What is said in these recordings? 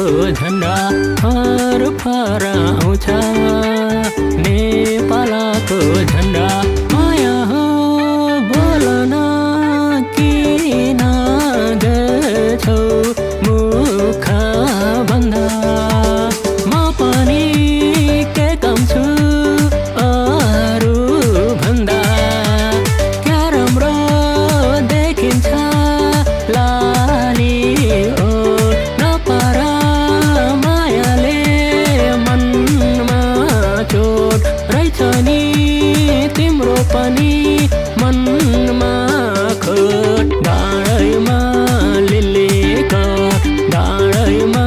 नेपालको झन्डा फर फराउँछ नेपालको झन्डा माया हो बोल्न किन गर्छौ मुख भन्दा म पनि के कम छु अरू भन्दा क्या राम्रो देखिन्छ लाली ओठ नपर मायाले मनमा चोट रहेछ नि तिम्रो पनि मनमा खोट डाँडैमा लिली कट डाँडैमा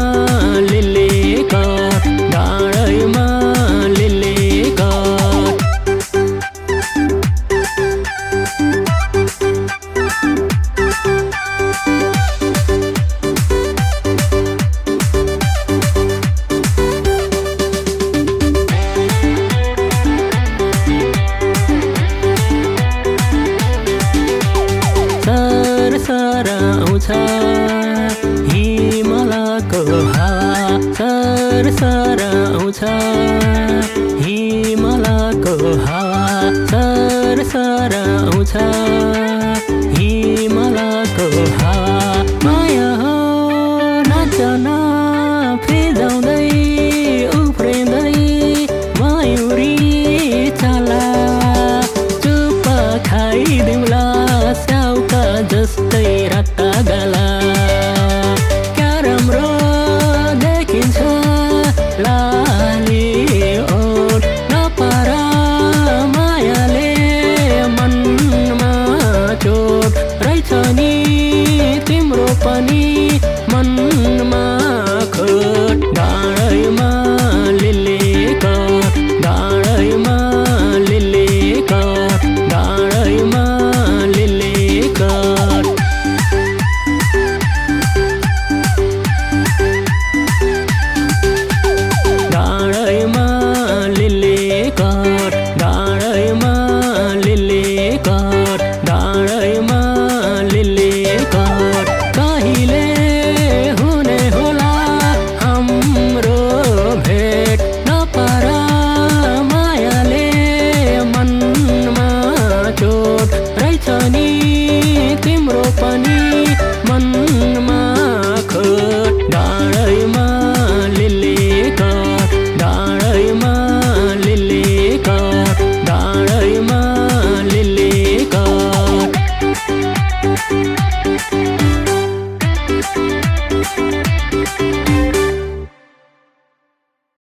लिली कट डाँडैमा लिली कट सरसराउँछ हिमालको हावा सरसराउँछ हिमालको हावा सरसराउँछ हिमालको हावा माया हो नाचन फिजाउँदै उफ्रिँदै मयुरी चला चुप खाइदिउँला स्याउका जस्तै राता गला क्या राम्रो देखिन्छ लाली ओठ नपर मायाले मनमा चोट रहेछ नि तिम्रो पनि मनमा खोट डाँडैमा लिली कट डाँडैमा लिली कट डाँडैमा लिली कट डाँडैमा लिली कट डाँडैमा लिली कट डाँडैमा लिली कट कहिले हुने होला हाम्रो भेट नपर मायाले मनमा चोट रहेछ नि तिम्रो पनि